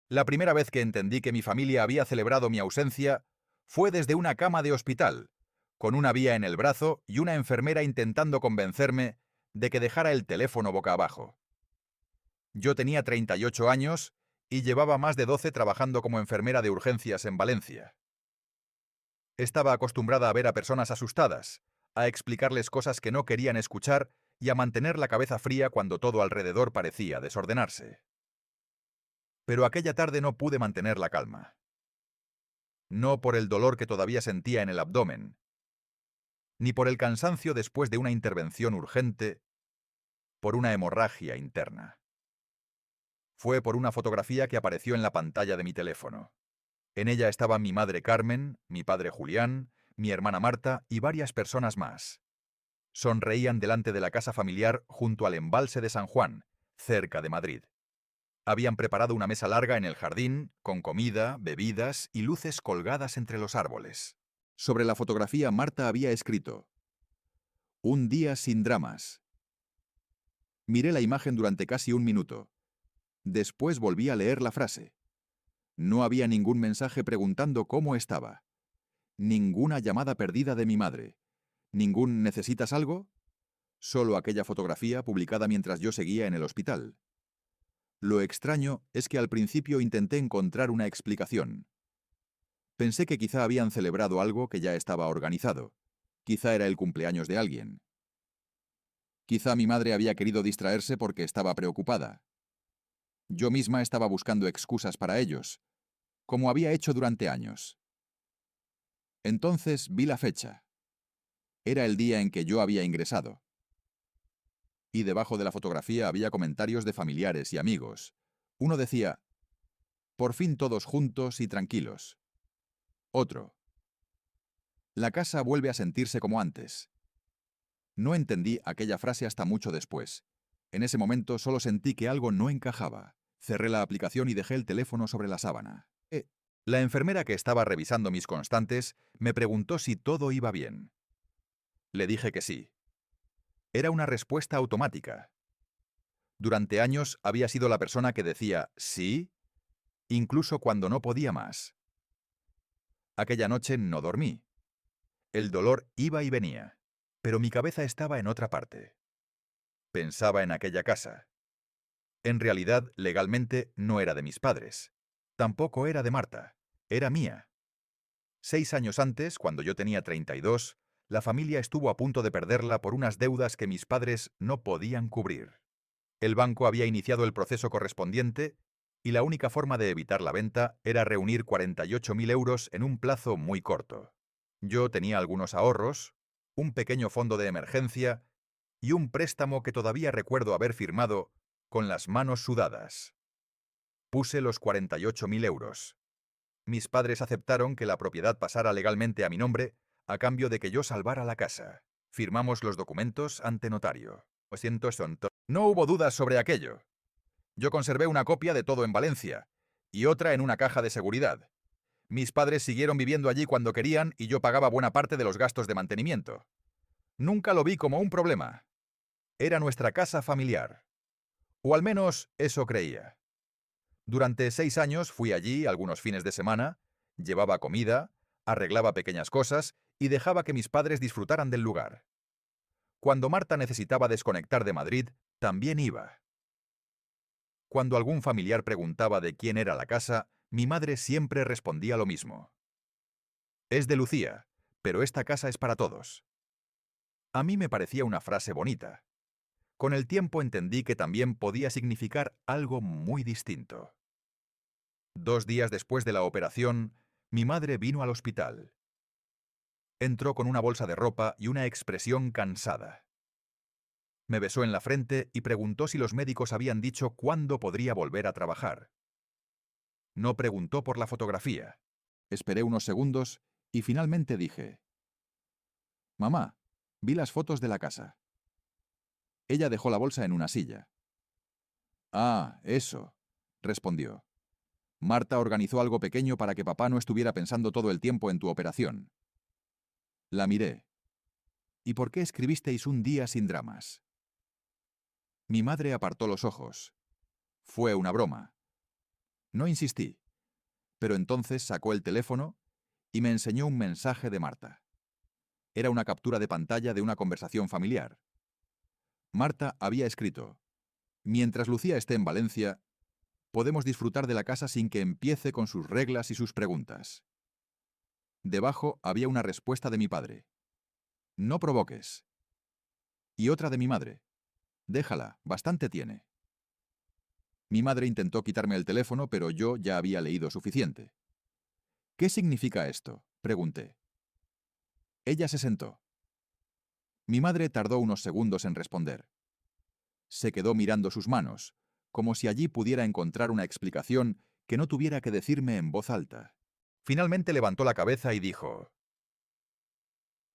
La primera vez que entendí que mi familia había celebrado mi ausencia fue desde una cama de hospital, con una vía en el brazo y una enfermera intentando convencerme de que dejara el teléfono boca abajo. Yo tenía 38 años y llevaba más de 12 trabajando como enfermera de urgencias en Valencia. Estaba acostumbrada a ver a personas asustadas, a explicarles cosas que no querían escuchar y a mantener la cabeza fría cuando todo alrededor parecía desordenarse. Pero aquella tarde no pude mantener la calma. No por el dolor que todavía sentía en el abdomen, ni por el cansancio después de una intervención urgente, por una hemorragia interna. Fue por una fotografía que apareció en la pantalla de mi teléfono. En ella estaban mi madre Carmen, mi padre Julián, mi hermana Marta y varias personas más. Sonreían delante de la casa familiar junto al embalse de San Juan, cerca de Madrid. Habían preparado una mesa larga en el jardín, con comida, bebidas y luces colgadas entre los árboles. Sobre la fotografía Marta había escrito: "Un día sin dramas". Miré la imagen durante casi un minuto. Después volví a leer la frase. No había ningún mensaje preguntando cómo estaba. Ninguna llamada perdida de mi madre. Ningún ¿necesitas algo? Solo aquella fotografía publicada mientras yo seguía en el hospital. Lo extraño es que al principio intenté encontrar una explicación. Pensé que quizá habían celebrado algo que ya estaba organizado. Quizá era el cumpleaños de alguien. Quizá mi madre había querido distraerse porque estaba preocupada. Yo misma estaba buscando excusas para ellos, como había hecho durante años. Entonces vi la fecha. Era el día en que yo había ingresado. Y debajo de la fotografía había comentarios de familiares y amigos. Uno decía: "Por fin todos juntos y tranquilos". Otro: "La casa vuelve a sentirse como antes". No entendí aquella frase hasta mucho después. En ese momento solo sentí que algo no encajaba. Cerré la aplicación y dejé el teléfono sobre la sábana. La enfermera que estaba revisando mis constantes me preguntó si todo iba bien. Le dije que sí. Era una respuesta automática. Durante años había sido la persona que decía sí, incluso cuando no podía más. Aquella noche no dormí. El dolor iba y venía, pero mi cabeza estaba en otra parte. Pensaba en aquella casa. En realidad, legalmente, no era de mis padres. Tampoco era de Marta. Era mía. 6 años antes, cuando yo tenía 32, la familia estuvo a punto de perderla por unas deudas que mis padres no podían cubrir. El banco había iniciado el proceso correspondiente y la única forma de evitar la venta era reunir 48.000 euros en un plazo muy corto. Yo tenía algunos ahorros, un pequeño fondo de emergencia y un préstamo que todavía recuerdo haber firmado con las manos sudadas. Puse los 48.000 euros. Mis padres aceptaron que la propiedad pasara legalmente a mi nombre a cambio de que yo salvara la casa. Firmamos los documentos ante notario. Lo siento, no hubo dudas sobre aquello. Yo conservé una copia de todo en Valencia y otra en una caja de seguridad. Mis padres siguieron viviendo allí cuando querían y yo pagaba buena parte de los gastos de mantenimiento. Nunca lo vi como un problema. Era nuestra casa familiar. O al menos eso creía. Durante 6 años fui allí algunos fines de semana, llevaba comida, arreglaba pequeñas cosas y dejaba que mis padres disfrutaran del lugar. Cuando Marta necesitaba desconectar de Madrid, también iba. Cuando algún familiar preguntaba de quién era la casa, mi madre siempre respondía lo mismo. Es de Lucía, pero esta casa es para todos. A mí me parecía una frase bonita. Con el tiempo entendí que también podía significar algo muy distinto. 2 días después de la operación, mi madre vino al hospital. Entró con una bolsa de ropa y una expresión cansada. Me besó en la frente y preguntó si los médicos habían dicho cuándo podría volver a trabajar. No preguntó por la fotografía. Esperé unos segundos y finalmente dije: «Mamá, vi las fotos de la casa». Ella dejó la bolsa en una silla. «Ah, eso», respondió. «Marta organizó algo pequeño para que papá no estuviera pensando todo el tiempo en tu operación». La miré. «¿Y por qué escribisteis un día sin dramas?» Mi madre apartó los ojos. «Fue una broma». No insistí, pero entonces sacó el teléfono y me enseñó un mensaje de Marta. Era una captura de pantalla de una conversación familiar. Marta había escrito: «Mientras Lucía esté en Valencia, podemos disfrutar de la casa sin que empiece con sus reglas y sus preguntas». Debajo había una respuesta de mi padre: «No provoques». Y otra de mi madre: «Déjala, bastante tiene». Mi madre intentó quitarme el teléfono, pero yo ya había leído suficiente. «¿Qué significa esto?», pregunté. Ella se sentó. Mi madre tardó unos segundos en responder. Se quedó mirando sus manos, como si allí pudiera encontrar una explicación que no tuviera que decirme en voz alta. Finalmente levantó la cabeza y dijo: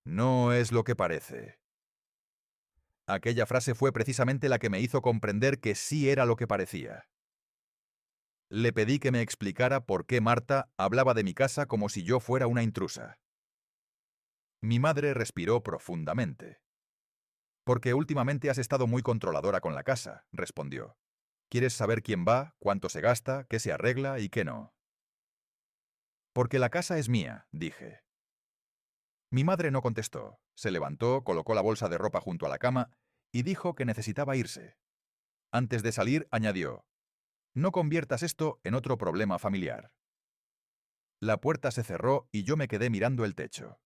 «No es lo que parece». Aquella frase fue precisamente la que me hizo comprender que sí era lo que parecía. Le pedí que me explicara por qué Marta hablaba de mi casa como si yo fuera una intrusa. Mi madre respiró profundamente. «Porque últimamente has estado muy controladora con la casa», respondió. «Quieres saber quién va, cuánto se gasta, qué se arregla y qué no». «Porque la casa es mía», dije. Mi madre no contestó. Se levantó, colocó la bolsa de ropa junto a la cama y dijo que necesitaba irse. Antes de salir, añadió: «No conviertas esto en otro problema familiar». La puerta se cerró y yo me quedé mirando el techo.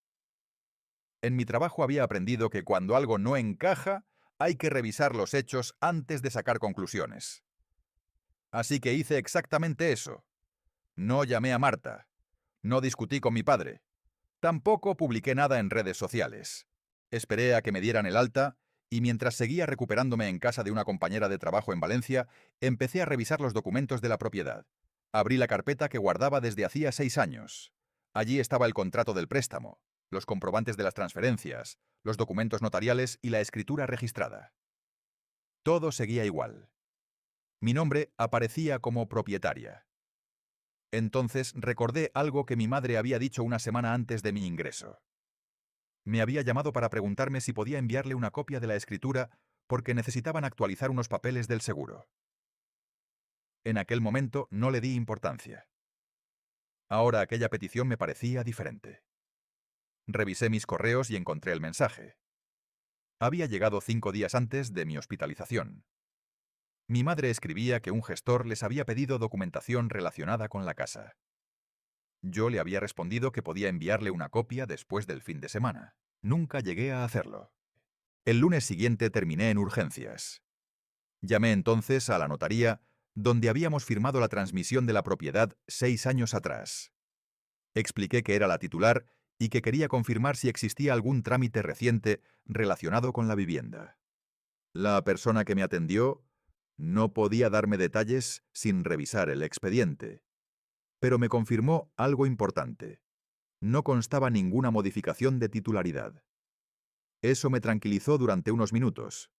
En mi trabajo había aprendido que cuando algo no encaja, hay que revisar los hechos antes de sacar conclusiones. Así que hice exactamente eso. No llamé a Marta. No discutí con mi padre. Tampoco publiqué nada en redes sociales. Esperé a que me dieran el alta y mientras seguía recuperándome en casa de una compañera de trabajo en Valencia, empecé a revisar los documentos de la propiedad. Abrí la carpeta que guardaba desde hacía 6 años. Allí estaba el contrato del préstamo, los comprobantes de las transferencias, los documentos notariales y la escritura registrada. Todo seguía igual. Mi nombre aparecía como propietaria. Entonces recordé algo que mi madre había dicho una semana antes de mi ingreso. Me había llamado para preguntarme si podía enviarle una copia de la escritura porque necesitaban actualizar unos papeles del seguro. En aquel momento no le di importancia. Ahora aquella petición me parecía diferente. Revisé mis correos y encontré el mensaje. Había llegado 5 días antes de mi hospitalización. Mi madre escribía que un gestor les había pedido documentación relacionada con la casa. Yo le había respondido que podía enviarle una copia después del fin de semana. Nunca llegué a hacerlo. El lunes siguiente terminé en urgencias. Llamé entonces a la notaría, donde habíamos firmado la transmisión de la propiedad 6 años atrás. Expliqué que era la titular y que quería confirmar si existía algún trámite reciente relacionado con la vivienda. La persona que me atendió no podía darme detalles sin revisar el expediente, pero me confirmó algo importante. No constaba ninguna modificación de titularidad. Eso me tranquilizó durante unos minutos.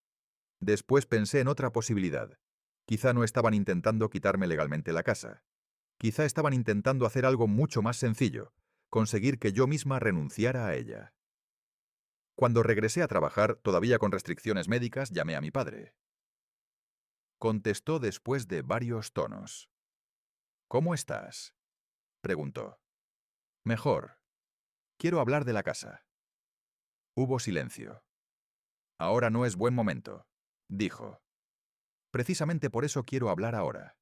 Después pensé en otra posibilidad. Quizá no estaban intentando quitarme legalmente la casa. Quizá estaban intentando hacer algo mucho más sencillo, conseguir que yo misma renunciara a ella. Cuando regresé a trabajar, todavía con restricciones médicas, llamé a mi padre. Contestó después de varios tonos. «¿Cómo estás?», preguntó. «Mejor. Quiero hablar de la casa». Hubo silencio. «Ahora no es buen momento», dijo. «Precisamente por eso quiero hablar ahora».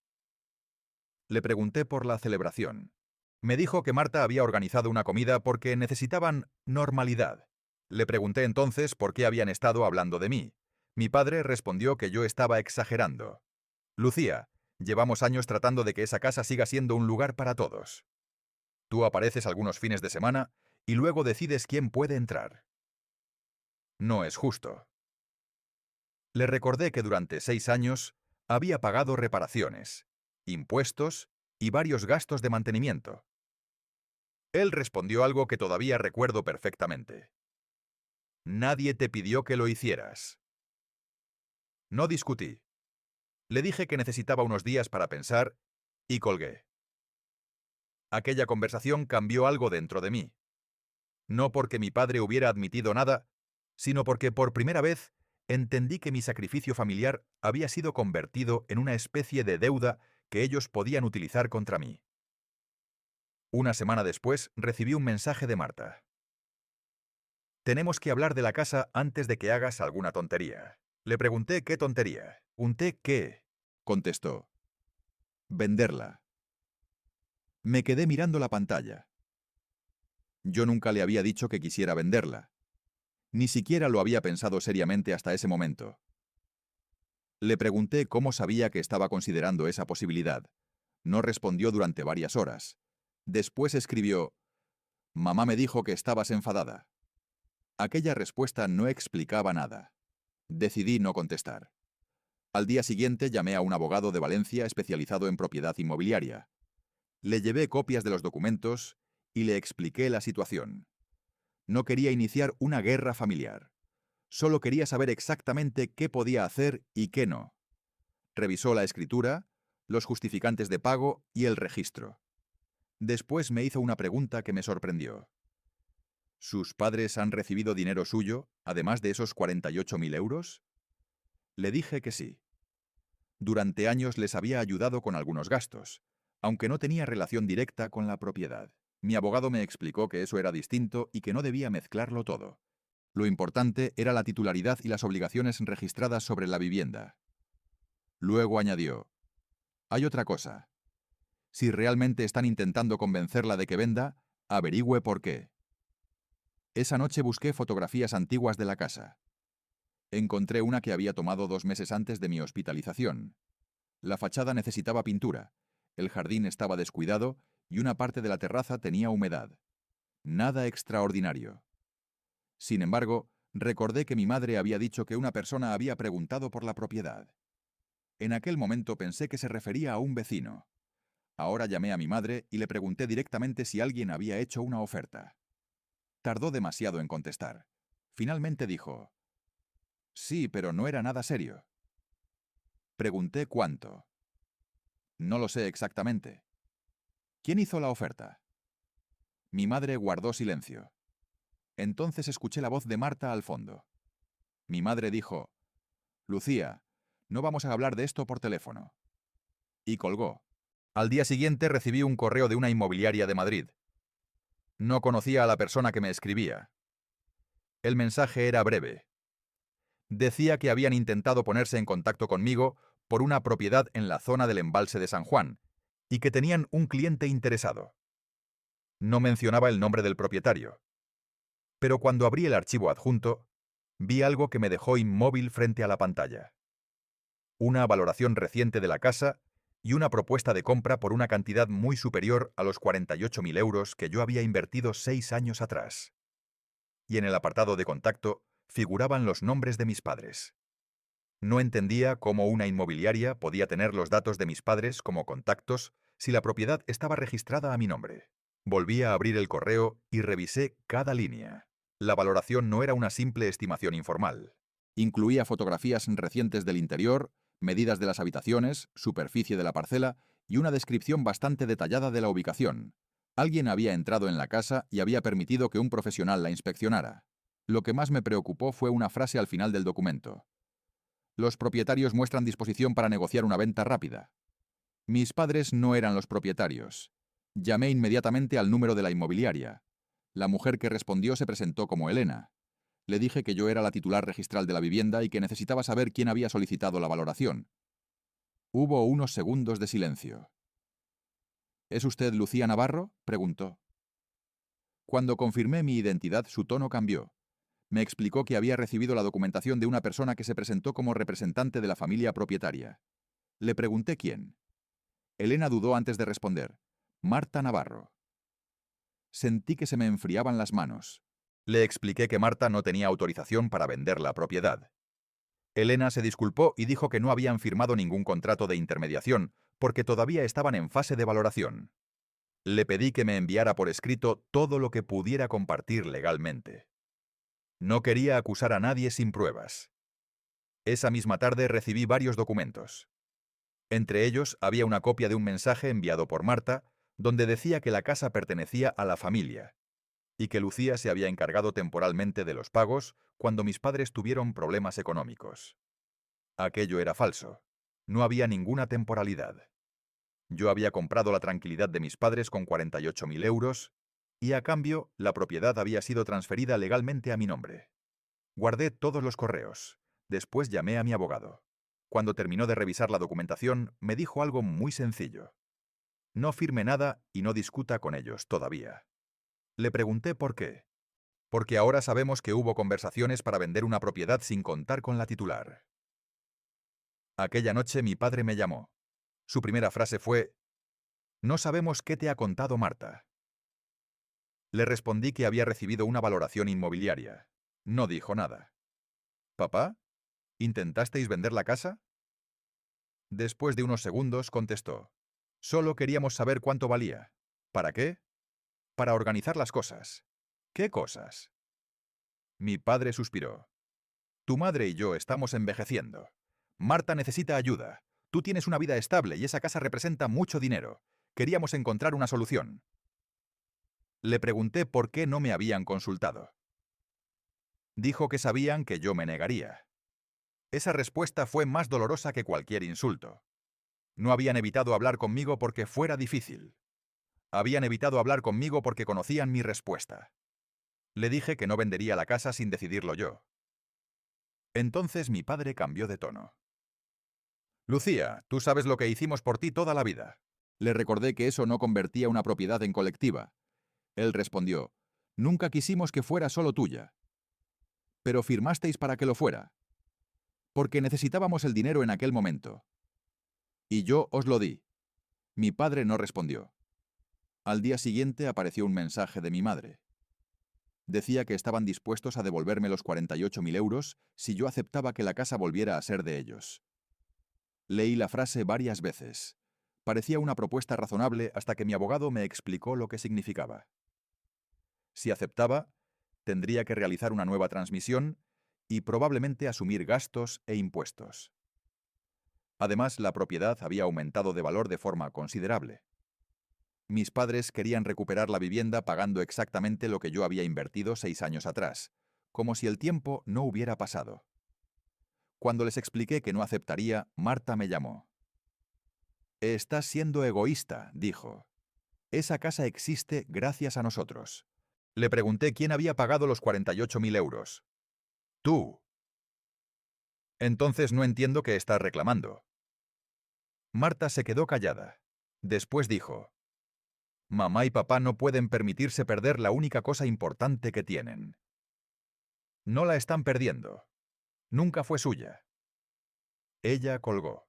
Le pregunté por la celebración. Me dijo que Marta había organizado una comida porque necesitaban normalidad. Le pregunté entonces por qué habían estado hablando de mí. Mi padre respondió que yo estaba exagerando. «Lucía, llevamos años tratando de que esa casa siga siendo un lugar para todos. Tú apareces algunos fines de semana y luego decides quién puede entrar. No es justo». Le recordé que durante 6 años había pagado reparaciones, impuestos y varios gastos de mantenimiento. Él respondió algo que todavía recuerdo perfectamente. «Nadie te pidió que lo hicieras». No discutí. Le dije que necesitaba unos días para pensar y colgué. Aquella conversación cambió algo dentro de mí. No porque mi padre hubiera admitido nada, sino porque por primera vez entendí que mi sacrificio familiar había sido convertido en una especie de deuda que ellos podían utilizar contra mí. Una semana después, recibí un mensaje de Marta. «Tenemos que hablar de la casa antes de que hagas alguna tontería». Le pregunté qué tontería. «¿Unté qué?», contestó. «Venderla». Me quedé mirando la pantalla. Yo nunca le había dicho que quisiera venderla. Ni siquiera lo había pensado seriamente hasta ese momento. Le pregunté cómo sabía que estaba considerando esa posibilidad. No respondió durante varias horas. Después escribió: «Mamá me dijo que estabas enfadada». Aquella respuesta no explicaba nada. Decidí no contestar. Al día siguiente llamé a un abogado de Valencia especializado en propiedad inmobiliaria. Le llevé copias de los documentos y le expliqué la situación. No quería iniciar una guerra familiar. Solo quería saber exactamente qué podía hacer y qué no. Revisó la escritura, los justificantes de pago y el registro. Después me hizo una pregunta que me sorprendió. ¿Sus padres han recibido dinero suyo, además de esos 48.000 euros? Le dije que sí. Durante años les había ayudado con algunos gastos, aunque no tenía relación directa con la propiedad. Mi abogado me explicó que eso era distinto y que no debía mezclarlo todo. Lo importante era la titularidad y las obligaciones registradas sobre la vivienda. Luego añadió: «Hay otra cosa. Si realmente están intentando convencerla de que venda, averigüe por qué». Esa noche busqué fotografías antiguas de la casa. Encontré una que había tomado 2 meses antes de mi hospitalización. La fachada necesitaba pintura, el jardín estaba descuidado y una parte de la terraza tenía humedad. Nada extraordinario. Sin embargo, recordé que mi madre había dicho que una persona había preguntado por la propiedad. En aquel momento pensé que se refería a un vecino. Ahora llamé a mi madre y le pregunté directamente si alguien había hecho una oferta. Tardó demasiado en contestar. Finalmente dijo: «Sí, pero no era nada serio». Pregunté cuánto. «No lo sé exactamente». «¿Quién hizo la oferta?». Mi madre guardó silencio. Entonces escuché la voz de Marta al fondo. Mi madre dijo: «Lucía, no vamos a hablar de esto por teléfono». Y colgó. Al día siguiente recibí un correo de una inmobiliaria de Madrid. No conocía a la persona que me escribía. El mensaje era breve. Decía que habían intentado ponerse en contacto conmigo por una propiedad en la zona del embalse de San Juan y que tenían un cliente interesado. No mencionaba el nombre del propietario. Pero cuando abrí el archivo adjunto, vi algo que me dejó inmóvil frente a la pantalla. Una valoración reciente de la casa y una propuesta de compra por una cantidad muy superior a los 48.000 euros que yo había invertido 6 años atrás. Y en el apartado de contacto figuraban los nombres de mis padres. No entendía cómo una inmobiliaria podía tener los datos de mis padres como contactos si la propiedad estaba registrada a mi nombre. Volví a abrir el correo y revisé cada línea. La valoración no era una simple estimación informal. Incluía fotografías recientes del interior, medidas de las habitaciones, superficie de la parcela y una descripción bastante detallada de la ubicación. Alguien había entrado en la casa y había permitido que un profesional la inspeccionara. Lo que más me preocupó fue una frase al final del documento. «Los propietarios muestran disposición para negociar una venta rápida». Mis padres no eran los propietarios. Llamé inmediatamente al número de la inmobiliaria. La mujer que respondió se presentó como Elena. Le dije que yo era la titular registral de la vivienda y que necesitaba saber quién había solicitado la valoración. Hubo unos segundos de silencio. «¿Es usted Lucía Navarro?», preguntó. Cuando confirmé mi identidad, su tono cambió. Me explicó que había recibido la documentación de una persona que se presentó como representante de la familia propietaria. Le pregunté quién. Elena dudó antes de responder. «Marta Navarro». Sentí que se me enfriaban las manos. Le expliqué que Marta no tenía autorización para vender la propiedad. Elena se disculpó y dijo que no habían firmado ningún contrato de intermediación porque todavía estaban en fase de valoración. Le pedí que me enviara por escrito todo lo que pudiera compartir legalmente. No quería acusar a nadie sin pruebas. Esa misma tarde recibí varios documentos. Entre ellos había una copia de un mensaje enviado por Marta, donde decía que la casa pertenecía a la familia y que Lucía se había encargado temporalmente de los pagos cuando mis padres tuvieron problemas económicos. Aquello era falso. No había ninguna temporalidad. Yo había comprado la tranquilidad de mis padres con 48.000 euros y a cambio la propiedad había sido transferida legalmente a mi nombre. Guardé todos los correos. Después llamé a mi abogado. Cuando terminó de revisar la documentación, me dijo algo muy sencillo. No firme nada y no discuta con ellos todavía. Le pregunté por qué. Porque ahora sabemos que hubo conversaciones para vender una propiedad sin contar con la titular. Aquella noche mi padre me llamó. Su primera frase fue: «No sabemos qué te ha contado Marta». Le respondí que había recibido una valoración inmobiliaria. No dijo nada. «¿Papá? ¿Intentasteis vender la casa?». Después de unos segundos contestó: «Solo queríamos saber cuánto valía». «¿Para qué?». «Para organizar las cosas». «¿Qué cosas?». Mi padre suspiró. «Tu madre y yo estamos envejeciendo. Marta necesita ayuda. Tú tienes una vida estable y esa casa representa mucho dinero. Queríamos encontrar una solución». Le pregunté por qué no me habían consultado. Dijo que sabían que yo me negaría. Esa respuesta fue más dolorosa que cualquier insulto. No habían evitado hablar conmigo porque fuera difícil. Habían evitado hablar conmigo porque conocían mi respuesta. Le dije que no vendería la casa sin decidirlo yo. Entonces mi padre cambió de tono. «Lucía, tú sabes lo que hicimos por ti toda la vida». Le recordé que eso no convertía una propiedad en colectiva. Él respondió: «Nunca quisimos que fuera solo tuya. Pero firmasteis para que lo fuera. Porque necesitábamos el dinero en aquel momento. Y yo os lo di». Mi padre no respondió. Al día siguiente apareció un mensaje de mi madre. Decía que estaban dispuestos a devolverme los 48.000 euros si yo aceptaba que la casa volviera a ser de ellos. Leí la frase varias veces. Parecía una propuesta razonable hasta que mi abogado me explicó lo que significaba. Si aceptaba, tendría que realizar una nueva transmisión y probablemente asumir gastos e impuestos. Además, la propiedad había aumentado de valor de forma considerable. Mis padres querían recuperar la vivienda pagando exactamente lo que yo había invertido 6 años atrás, como si el tiempo no hubiera pasado. Cuando les expliqué que no aceptaría, Marta me llamó. «Estás siendo egoísta», dijo. «Esa casa existe gracias a nosotros». Le pregunté quién había pagado los 48.000 euros. «Tú». «Entonces no entiendo qué estás reclamando». Marta se quedó callada. Después dijo: «Mamá y papá no pueden permitirse perder la única cosa importante que tienen». «No la están perdiendo. Nunca fue suya». Ella colgó.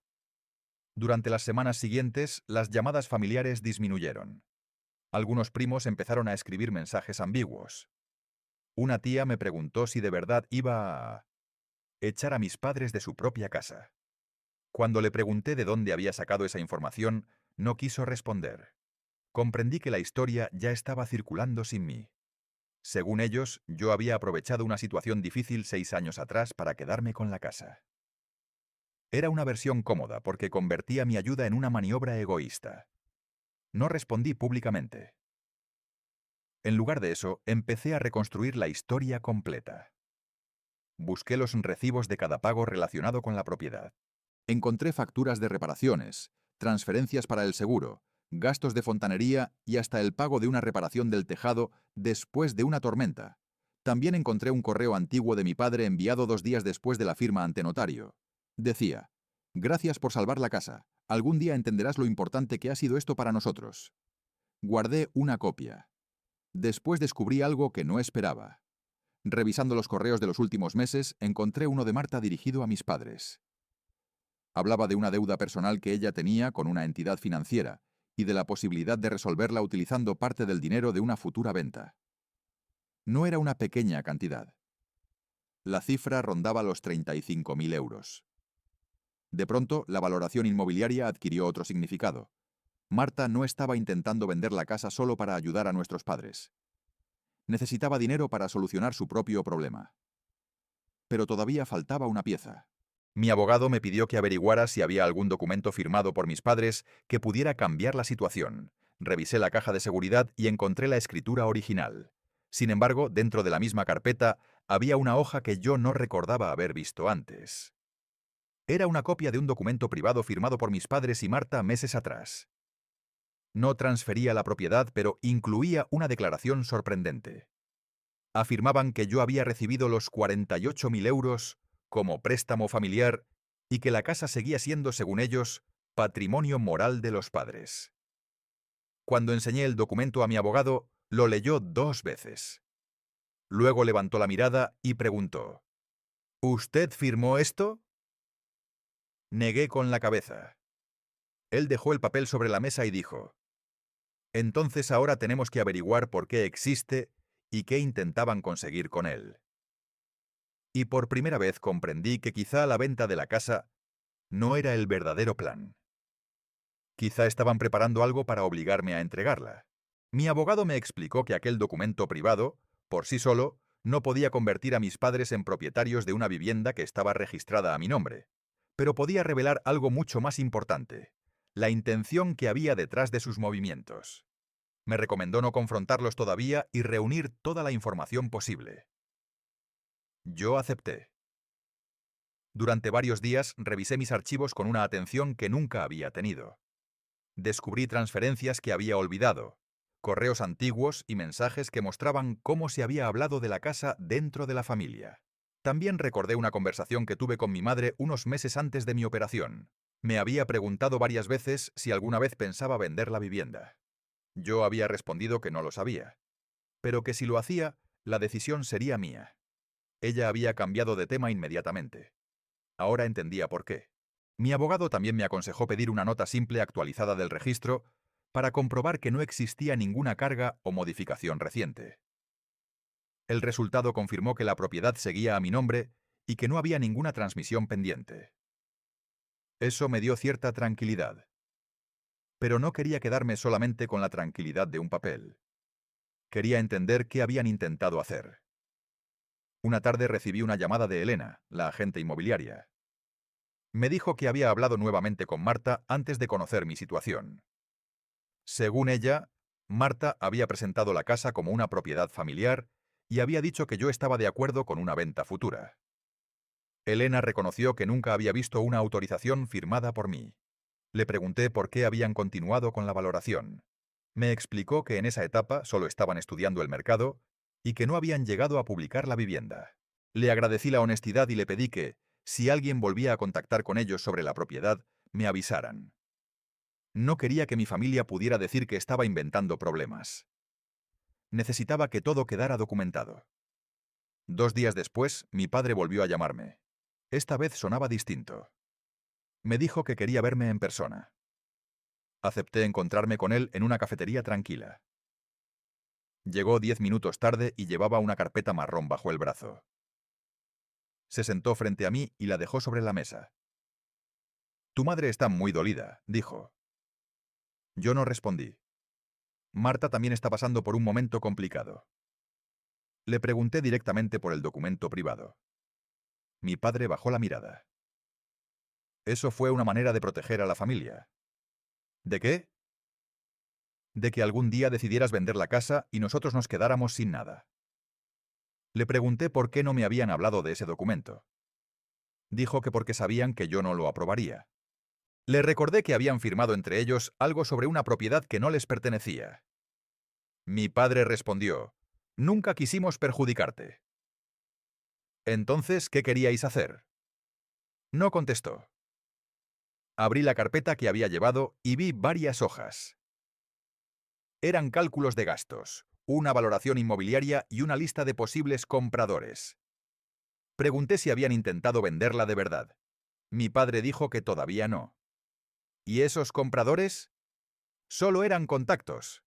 Durante las semanas siguientes, las llamadas familiares disminuyeron. Algunos primos empezaron a escribir mensajes ambiguos. Una tía me preguntó si de verdad iba a echar a mis padres de su propia casa. Cuando le pregunté de dónde había sacado esa información, no quiso responder. Comprendí que la historia ya estaba circulando sin mí. Según ellos, yo había aprovechado una situación difícil 6 años atrás para quedarme con la casa. Era una versión cómoda porque convertía mi ayuda en una maniobra egoísta. No respondí públicamente. En lugar de eso, empecé a reconstruir la historia completa. Busqué los recibos de cada pago relacionado con la propiedad. Encontré facturas de reparaciones, transferencias para el seguro, gastos de fontanería y hasta el pago de una reparación del tejado después de una tormenta. También encontré un correo antiguo de mi padre enviado 2 días después de la firma ante notario. Decía: «Gracias por salvar la casa. Algún día entenderás lo importante que ha sido esto para nosotros». Guardé una copia. Después descubrí algo que no esperaba. Revisando los correos de los últimos meses, encontré uno de Marta dirigido a mis padres. Hablaba de una deuda personal que ella tenía con una entidad financiera y de la posibilidad de resolverla utilizando parte del dinero de una futura venta. No era una pequeña cantidad. La cifra rondaba los 35.000 euros. De pronto, la valoración inmobiliaria adquirió otro significado. Marta no estaba intentando vender la casa solo para ayudar a nuestros padres. Necesitaba dinero para solucionar su propio problema. Pero todavía faltaba una pieza. Mi abogado me pidió que averiguara si había algún documento firmado por mis padres que pudiera cambiar la situación. Revisé la caja de seguridad y encontré la escritura original. Sin embargo, dentro de la misma carpeta había una hoja que yo no recordaba haber visto antes. Era una copia de un documento privado firmado por mis padres y Marta meses atrás. No transfería la propiedad, pero incluía una declaración sorprendente. Afirmaban que yo había recibido los 48.000 euros como préstamo familiar y que la casa seguía siendo, según ellos, patrimonio moral de los padres. Cuando enseñé el documento a mi abogado, lo leyó 2 veces. Luego levantó la mirada y preguntó: ¿Usted firmó esto? Negué con la cabeza. Él dejó el papel sobre la mesa y dijo: Entonces ahora tenemos que averiguar por qué existe y qué intentaban conseguir con él. Y por primera vez comprendí que quizá la venta de la casa no era el verdadero plan. Quizá estaban preparando algo para obligarme a entregarla. Mi abogado me explicó que aquel documento privado, por sí solo, no podía convertir a mis padres en propietarios de una vivienda que estaba registrada a mi nombre, pero podía revelar algo mucho más importante: la intención que había detrás de sus movimientos. Me recomendó no confrontarlos todavía y reunir toda la información posible. Yo acepté. Durante varios días revisé mis archivos con una atención que nunca había tenido. Descubrí transferencias que había olvidado, correos antiguos y mensajes que mostraban cómo se había hablado de la casa dentro de la familia. También recordé una conversación que tuve con mi madre unos meses antes de mi operación. Me había preguntado varias veces si alguna vez pensaba vender la vivienda. Yo había respondido que no lo sabía, pero que si lo hacía, la decisión sería mía. Ella había cambiado de tema inmediatamente. Ahora entendía por qué. Mi abogado también me aconsejó pedir una nota simple actualizada del registro para comprobar que no existía ninguna carga o modificación reciente. El resultado confirmó que la propiedad seguía a mi nombre y que no había ninguna transmisión pendiente. Eso me dio cierta tranquilidad. Pero no quería quedarme solamente con la tranquilidad de un papel. Quería entender qué habían intentado hacer. Una tarde recibí una llamada de Elena, la agente inmobiliaria. Me dijo que había hablado nuevamente con Marta antes de conocer mi situación. Según ella, Marta había presentado la casa como una propiedad familiar y había dicho que yo estaba de acuerdo con una venta futura. Elena reconoció que nunca había visto una autorización firmada por mí. Le pregunté por qué habían continuado con la valoración. Me explicó que en esa etapa solo estaban estudiando el mercado y que no habían llegado a publicar la vivienda. Le agradecí la honestidad y le pedí que, si alguien volvía a contactar con ellos sobre la propiedad, me avisaran. No quería que mi familia pudiera decir que estaba inventando problemas. Necesitaba que todo quedara documentado. 2 días después, mi padre volvió a llamarme. Esta vez sonaba distinto. Me dijo que quería verme en persona. Acepté encontrarme con él en una cafetería tranquila. Llegó 10 minutos tarde y llevaba una carpeta marrón bajo el brazo. Se sentó frente a mí y la dejó sobre la mesa. «Tu madre está muy dolida», dijo. Yo no respondí. Marta también está pasando por un momento complicado. Le pregunté directamente por el documento privado. Mi padre bajó la mirada. Eso fue una manera de proteger a la familia. ¿De qué? De que algún día decidieras vender la casa y nosotros nos quedáramos sin nada. Le pregunté por qué no me habían hablado de ese documento. Dijo que porque sabían que yo no lo aprobaría. Le recordé que habían firmado entre ellos algo sobre una propiedad que no les pertenecía. Mi padre respondió: «Nunca quisimos perjudicarte». «Entonces, ¿qué queríais hacer?». No contestó. Abrí la carpeta que había llevado y vi varias hojas. Eran cálculos de gastos, una valoración inmobiliaria y una lista de posibles compradores. Pregunté si habían intentado venderla de verdad. Mi padre dijo que todavía no. ¿Y esos compradores? Solo eran contactos.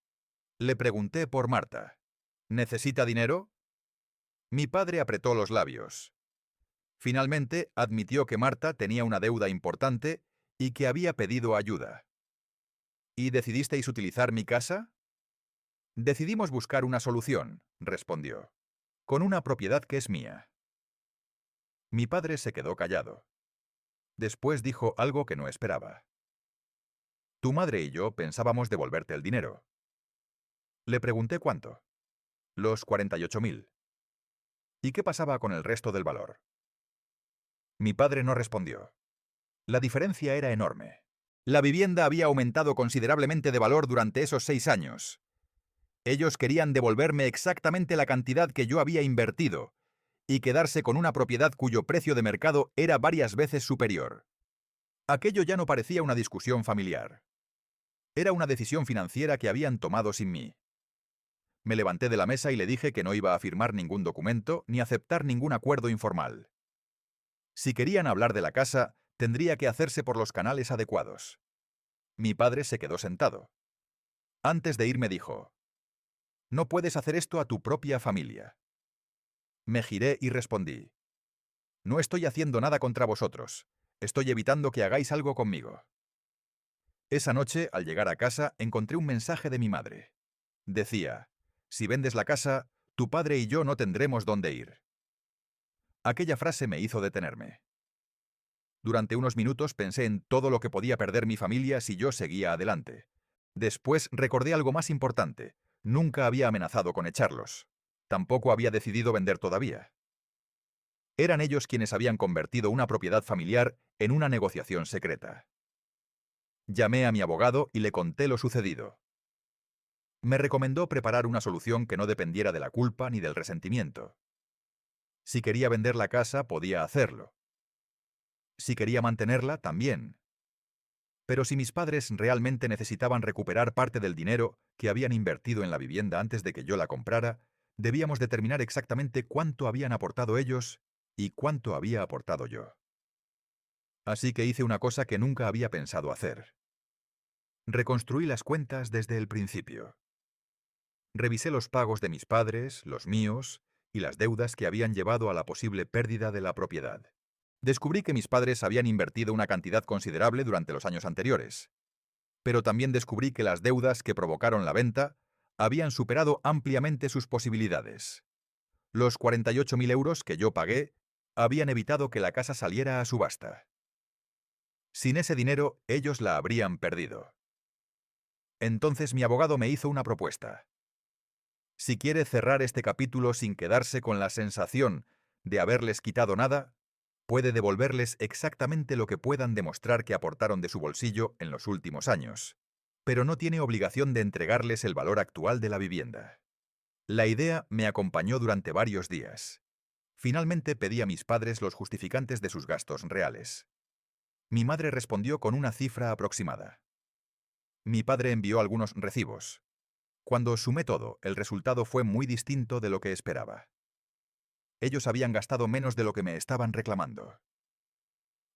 Le pregunté por Marta. ¿Necesita dinero? Mi padre apretó los labios. Finalmente admitió que Marta tenía una deuda importante y que había pedido ayuda. ¿Y decidisteis utilizar mi casa? Decidimos buscar una solución, respondió, con una propiedad que es mía. Mi padre se quedó callado. Después dijo algo que no esperaba. Tu madre y yo pensábamos devolverte el dinero. Le pregunté cuánto. Los 48.000. ¿Y qué pasaba con el resto del valor? Mi padre no respondió. La diferencia era enorme. La vivienda había aumentado considerablemente de valor durante esos 6 años. Ellos querían devolverme exactamente la cantidad que yo había invertido y quedarse con una propiedad cuyo precio de mercado era varias veces superior. Aquello ya no parecía una discusión familiar. Era una decisión financiera que habían tomado sin mí. Me levanté de la mesa y le dije que no iba a firmar ningún documento ni aceptar ningún acuerdo informal. Si querían hablar de la casa, tendría que hacerse por los canales adecuados. Mi padre se quedó sentado. Antes de irme dijo: «No puedes hacer esto a tu propia familia». Me giré y respondí: «No estoy haciendo nada contra vosotros. Estoy evitando que hagáis algo conmigo». Esa noche, al llegar a casa, encontré un mensaje de mi madre. Decía: «Si vendes la casa, tu padre y yo no tendremos dónde ir». Aquella frase me hizo detenerme. Durante unos minutos pensé en todo lo que podía perder mi familia si yo seguía adelante. Después recordé algo más importante. Nunca había amenazado con echarlos. Tampoco había decidido vender todavía. Eran ellos quienes habían convertido una propiedad familiar en una negociación secreta. Llamé a mi abogado y le conté lo sucedido. Me recomendó preparar una solución que no dependiera de la culpa ni del resentimiento. Si quería vender la casa, podía hacerlo. Si quería mantenerla, también. Pero si mis padres realmente necesitaban recuperar parte del dinero que habían invertido en la vivienda antes de que yo la comprara, debíamos determinar exactamente cuánto habían aportado ellos y cuánto había aportado yo. Así que hice una cosa que nunca había pensado hacer. Reconstruí las cuentas desde el principio. Revisé los pagos de mis padres, los míos, y las deudas que habían llevado a la posible pérdida de la propiedad. Descubrí que mis padres habían invertido una cantidad considerable durante los años anteriores. Pero también descubrí que las deudas que provocaron la venta habían superado ampliamente sus posibilidades. Los 48.000 euros que yo pagué habían evitado que la casa saliera a subasta. Sin ese dinero, ellos la habrían perdido. Entonces mi abogado me hizo una propuesta. Si quiere cerrar este capítulo sin quedarse con la sensación de haberles quitado nada, puede devolverles exactamente lo que puedan demostrar que aportaron de su bolsillo en los últimos años, pero no tiene obligación de entregarles el valor actual de la vivienda. La idea me acompañó durante varios días. Finalmente pedí a mis padres los justificantes de sus gastos reales. Mi madre respondió con una cifra aproximada. Mi padre envió algunos recibos. Cuando sumé todo, el resultado fue muy distinto de lo que esperaba. Ellos habían gastado menos de lo que me estaban reclamando.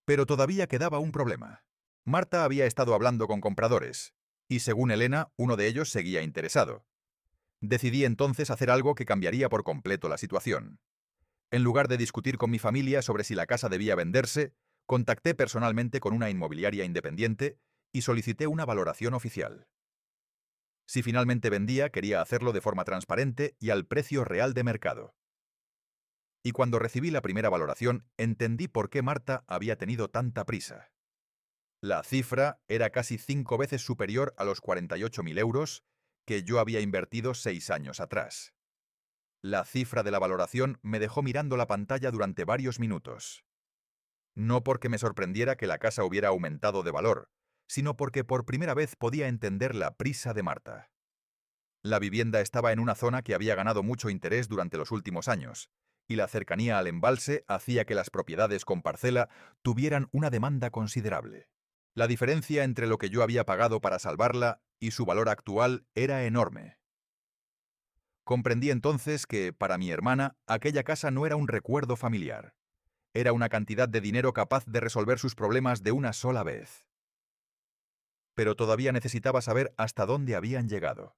Pero todavía quedaba un problema. Marta había estado hablando con compradores, y según Elena, uno de ellos seguía interesado. Decidí entonces hacer algo que cambiaría por completo la situación. En lugar de discutir con mi familia sobre si la casa debía venderse, contacté personalmente con una inmobiliaria independiente y solicité una valoración oficial. Si finalmente vendía, quería hacerlo de forma transparente y al precio real de mercado. Y cuando recibí la primera valoración, entendí por qué Marta había tenido tanta prisa. La cifra era casi 5 veces superior a los 48.000 euros que yo había invertido 6 años atrás. La cifra de la valoración me dejó mirando la pantalla durante varios minutos. No porque me sorprendiera que la casa hubiera aumentado de valor, sino porque por primera vez podía entender la prisa de Marta. La vivienda estaba en una zona que había ganado mucho interés durante los últimos años, y la cercanía al embalse hacía que las propiedades con parcela tuvieran una demanda considerable. La diferencia entre lo que yo había pagado para salvarla y su valor actual era enorme. Comprendí entonces que, para mi hermana, aquella casa no era un recuerdo familiar. Era una cantidad de dinero capaz de resolver sus problemas de una sola vez. Pero todavía necesitaba saber hasta dónde habían llegado.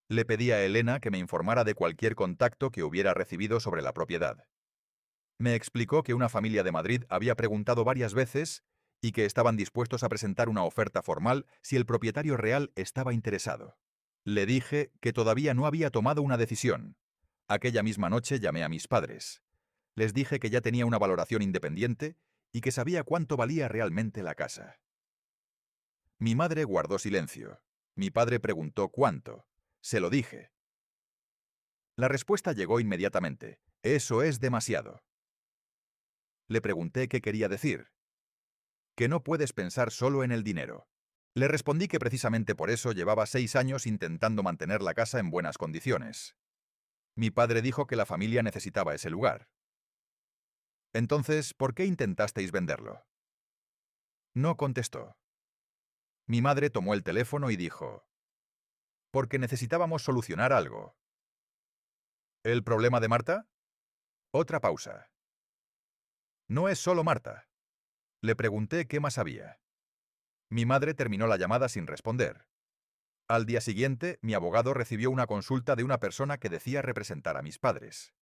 Le pedí a Elena que me informara de cualquier contacto que hubiera recibido sobre la propiedad. Me explicó que una familia de Madrid había preguntado varias veces y que estaban dispuestos a presentar una oferta formal si el propietario real estaba interesado. Le dije que todavía no había tomado una decisión. Aquella misma noche llamé a mis padres. Les dije que ya tenía una valoración independiente y que sabía cuánto valía realmente la casa. Mi madre guardó silencio. Mi padre preguntó cuánto. Se lo dije. La respuesta llegó inmediatamente. Eso es demasiado. Le pregunté qué quería decir. que no puedes pensar solo en el dinero. Le respondí que precisamente por eso llevaba 6 años intentando mantener la casa en buenas condiciones. Mi padre dijo que la familia necesitaba ese lugar. Entonces, ¿por qué intentasteis venderlo? No contestó. Mi madre tomó el teléfono y dijo, porque necesitábamos solucionar algo. ¿El problema de Marta? Otra pausa. No es solo Marta. Le pregunté qué más había. Mi madre terminó la llamada sin responder. Al día siguiente, mi abogado recibió una consulta de una persona que decía representar a mis padres.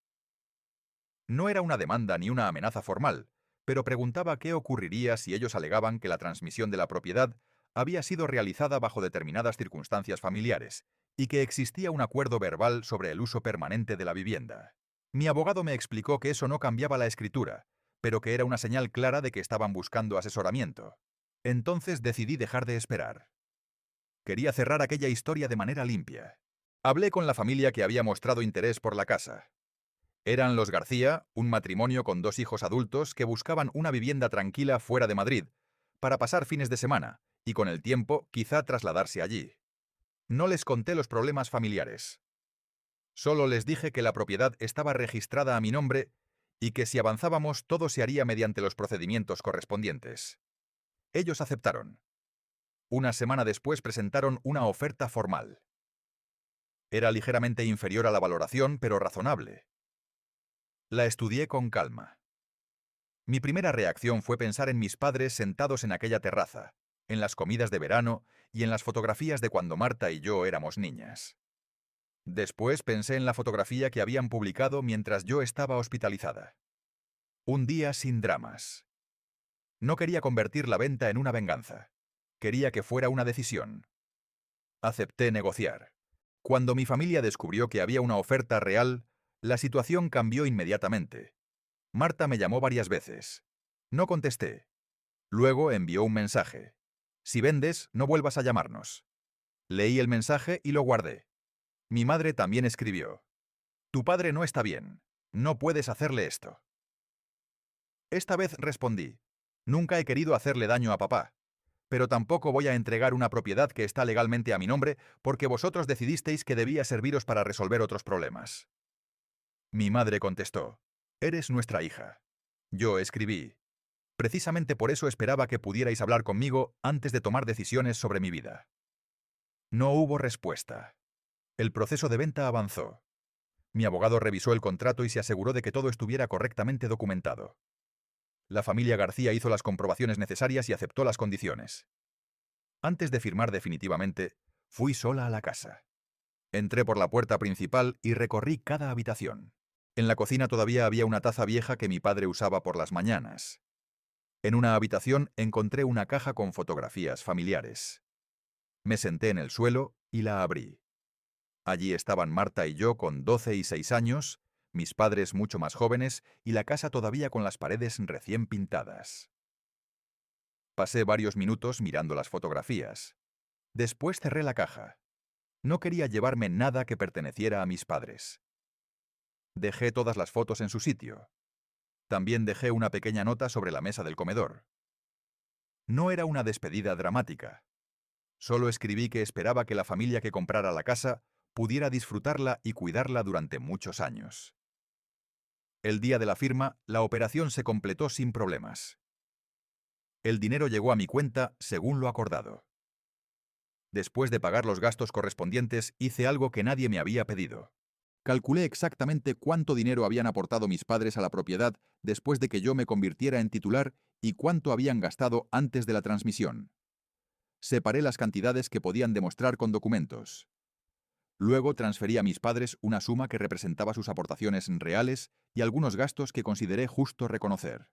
No era una demanda ni una amenaza formal, pero preguntaba qué ocurriría si ellos alegaban que la transmisión de la propiedad había sido realizada bajo determinadas circunstancias familiares y que existía un acuerdo verbal sobre el uso permanente de la vivienda. Mi abogado me explicó que eso no cambiaba la escritura, pero que era una señal clara de que estaban buscando asesoramiento. Entonces decidí dejar de esperar. Quería cerrar aquella historia de manera limpia. Hablé con la familia que había mostrado interés por la casa. Eran los García, un matrimonio con 2 hijos adultos que buscaban una vivienda tranquila fuera de Madrid, para pasar fines de semana, y con el tiempo quizá trasladarse allí. No les conté los problemas familiares. Solo les dije que la propiedad estaba registrada a mi nombre y que si avanzábamos todo se haría mediante los procedimientos correspondientes. Ellos aceptaron. Una semana después presentaron una oferta formal. Era ligeramente inferior a la valoración, pero razonable. La estudié con calma. Mi primera reacción fue pensar en mis padres sentados en aquella terraza, en las comidas de verano y en las fotografías de cuando Marta y yo éramos niñas. Después pensé en la fotografía que habían publicado mientras yo estaba hospitalizada. Un día sin dramas. No quería convertir la venta en una venganza. Quería que fuera una decisión. Acepté negociar. Cuando mi familia descubrió que había una oferta real, la situación cambió inmediatamente. Marta me llamó varias veces. No contesté. Luego envió un mensaje. Si vendes, no vuelvas a llamarnos. Leí el mensaje y lo guardé. Mi madre también escribió. Tu padre no está bien. No puedes hacerle esto. Esta vez respondí. Nunca he querido hacerle daño a papá. Pero tampoco voy a entregar una propiedad que está legalmente a mi nombre porque vosotros decidisteis que debía serviros para resolver otros problemas. Mi madre contestó. Eres nuestra hija. Yo escribí. Precisamente por eso esperaba que pudierais hablar conmigo antes de tomar decisiones sobre mi vida. No hubo respuesta. El proceso de venta avanzó. Mi abogado revisó el contrato y se aseguró de que todo estuviera correctamente documentado. La familia García hizo las comprobaciones necesarias y aceptó las condiciones. Antes de firmar definitivamente, fui sola a la casa. Entré por la puerta principal y recorrí cada habitación. En la cocina todavía había una taza vieja que mi padre usaba por las mañanas. En una habitación encontré una caja con fotografías familiares. Me senté en el suelo y la abrí. Allí estaban Marta y yo con 12 y 6 años, mis padres mucho más jóvenes y la casa todavía con las paredes recién pintadas. Pasé varios minutos mirando las fotografías. Después cerré la caja. No quería llevarme nada que perteneciera a mis padres. Dejé todas las fotos en su sitio. También dejé una pequeña nota sobre la mesa del comedor. No era una despedida dramática. Solo escribí que esperaba que la familia que comprara la casa pudiera disfrutarla y cuidarla durante muchos años. El día de la firma, la operación se completó sin problemas. El dinero llegó a mi cuenta según lo acordado. Después de pagar los gastos correspondientes, hice algo que nadie me había pedido. Calculé exactamente cuánto dinero habían aportado mis padres a la propiedad después de que yo me convirtiera en titular y cuánto habían gastado antes de la transmisión. Separé las cantidades que podían demostrar con documentos. Luego transferí a mis padres una suma que representaba sus aportaciones reales y algunos gastos que consideré justo reconocer.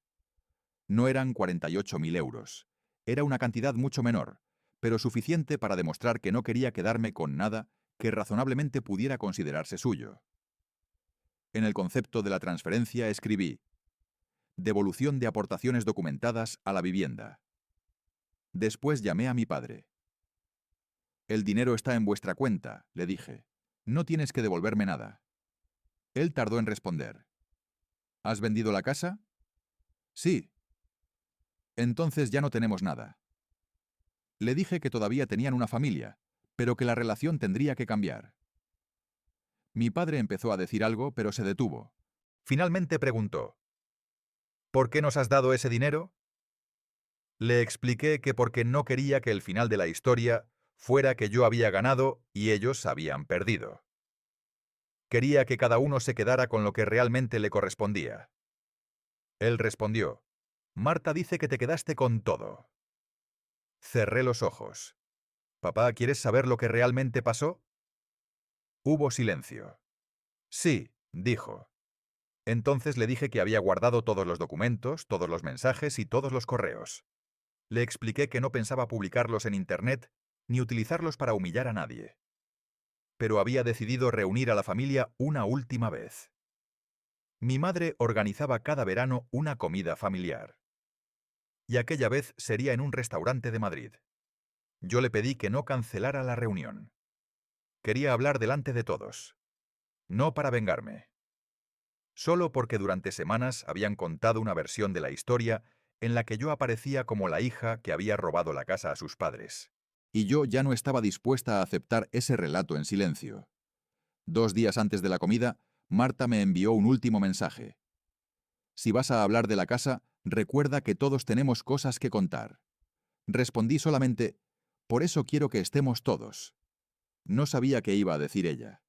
No eran 48.000 euros. Era una cantidad mucho menor, pero suficiente para demostrar que no quería quedarme con nada que razonablemente pudiera considerarse suyo. En el concepto de la transferencia escribí: devolución de aportaciones documentadas a la vivienda. Después llamé a mi padre. El dinero está en vuestra cuenta, le dije. No tienes que devolverme nada. Él tardó en responder. ¿Has vendido la casa? Sí. Entonces ya no tenemos nada. Le dije que todavía tenían una familia, pero que la relación tendría que cambiar. Mi padre empezó a decir algo, pero se detuvo. Finalmente preguntó: ¿por qué nos has dado ese dinero? Le expliqué que porque no quería que el final de la historia fuera que yo había ganado y ellos habían perdido. Quería que cada uno se quedara con lo que realmente le correspondía. Él respondió: Marta dice que te quedaste con todo. Cerré los ojos. Papá, ¿quieres saber lo que realmente pasó? Hubo silencio. Sí, dijo. Entonces le dije que había guardado todos los documentos, todos los mensajes y todos los correos. Le expliqué que no pensaba publicarlos en Internet ni utilizarlos para humillar a nadie. Pero había decidido reunir a la familia una última vez. Mi madre organizaba cada verano una comida familiar. Y aquella vez sería en un restaurante de Madrid. Yo le pedí que no cancelara la reunión. Quería hablar delante de todos. No para vengarme. Solo porque durante semanas habían contado una versión de la historia en la que yo aparecía como la hija que había robado la casa a sus padres. Y yo ya no estaba dispuesta a aceptar ese relato en silencio. 2 días antes de la comida, Marta me envió un último mensaje. Si vas a hablar de la casa, recuerda que todos tenemos cosas que contar. Respondí solamente: por eso quiero que estemos todos. No sabía qué iba a decir ella.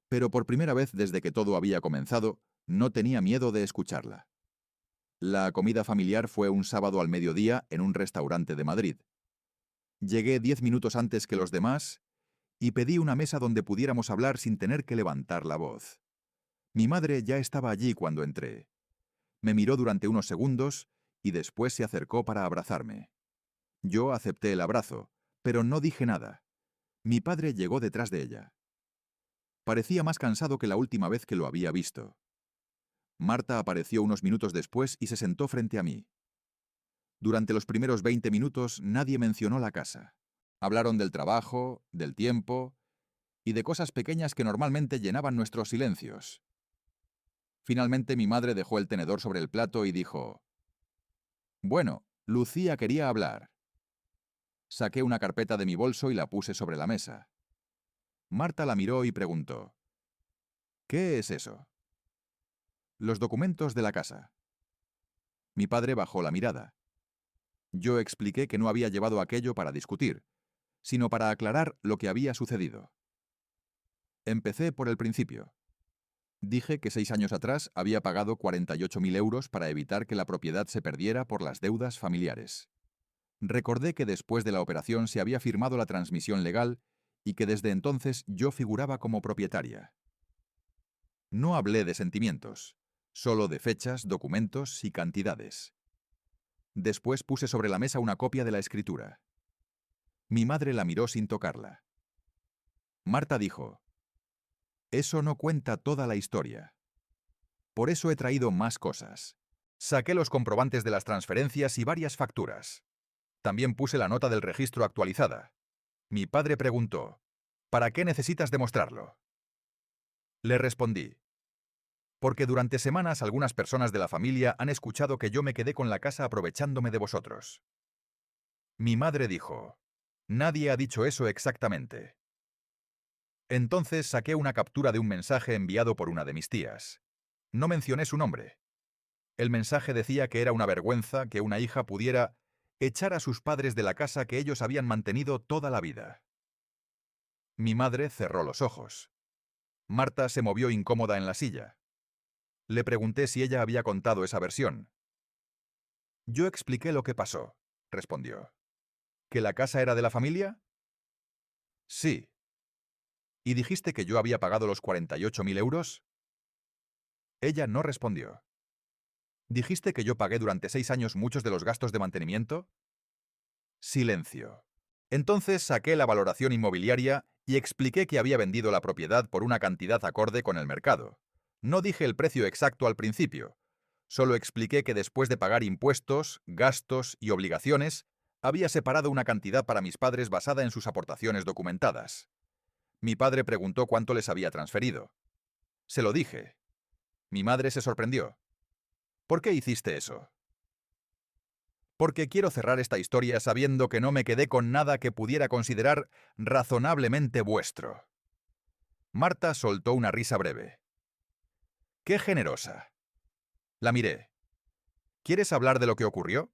Pero por primera vez desde que todo había comenzado, no tenía miedo de escucharla. La comida familiar fue un sábado al mediodía en un restaurante de Madrid. Llegué 10 minutos antes que los demás y pedí una mesa donde pudiéramos hablar sin tener que levantar la voz. Mi madre ya estaba allí cuando entré. Me miró durante unos segundos y después se acercó para abrazarme. Yo acepté el abrazo, pero no dije nada. Mi padre llegó detrás de ella. Parecía más cansado que la última vez que lo había visto. Marta apareció unos minutos después y se sentó frente a mí. Durante los primeros 20 minutos nadie mencionó la casa. Hablaron del trabajo, del tiempo y de cosas pequeñas que normalmente llenaban nuestros silencios. Finalmente mi madre dejó el tenedor sobre el plato y dijo: Bueno, Lucía quería hablar. Saqué una carpeta de mi bolso y la puse sobre la mesa. Marta la miró y preguntó: ¿qué es eso? Los documentos de la casa. Mi padre bajó la mirada. Yo expliqué que no había llevado aquello para discutir, sino para aclarar lo que había sucedido. Empecé por el principio. Dije que 6 años atrás había pagado 48.000 euros para evitar que la propiedad se perdiera por las deudas familiares. Recordé que después de la operación se había firmado la transmisión legal y que desde entonces yo figuraba como propietaria. No hablé de sentimientos, solo de fechas, documentos y cantidades. Después puse sobre la mesa una copia de la escritura. Mi madre la miró sin tocarla. Marta dijo: Eso no cuenta toda la historia. Por eso he traído más cosas. Saqué los comprobantes de las transferencias y varias facturas. También puse la nota del registro actualizada. Mi padre preguntó: ¿para qué necesitas demostrarlo? Le respondí: porque durante semanas algunas personas de la familia han escuchado que yo me quedé con la casa aprovechándome de vosotros. Mi madre dijo: nadie ha dicho eso exactamente. Entonces saqué una captura de un mensaje enviado por una de mis tías. No mencioné su nombre. El mensaje decía que era una vergüenza que una hija pudiera echar a sus padres de la casa que ellos habían mantenido toda la vida. Mi madre cerró los ojos. Marta se movió incómoda en la silla. Le pregunté si ella había contado esa versión. Yo expliqué lo que pasó, respondió. ¿Que la casa era de la familia? Sí. ¿Y dijiste que yo había pagado los 48.000 euros? Ella no respondió. ¿Dijiste que yo pagué durante 6 años muchos de los gastos de mantenimiento? Silencio. Entonces saqué la valoración inmobiliaria y expliqué que había vendido la propiedad por una cantidad acorde con el mercado. No dije el precio exacto al principio. Solo expliqué que después de pagar impuestos, gastos y obligaciones, había separado una cantidad para mis padres basada en sus aportaciones documentadas. Mi padre preguntó cuánto les había transferido. Se lo dije. Mi madre se sorprendió. ¿Por qué hiciste eso? Porque quiero cerrar esta historia sabiendo que no me quedé con nada que pudiera considerar razonablemente vuestro. Marta soltó una risa breve. ¡Qué generosa! La miré. ¿Quieres hablar de lo que ocurrió?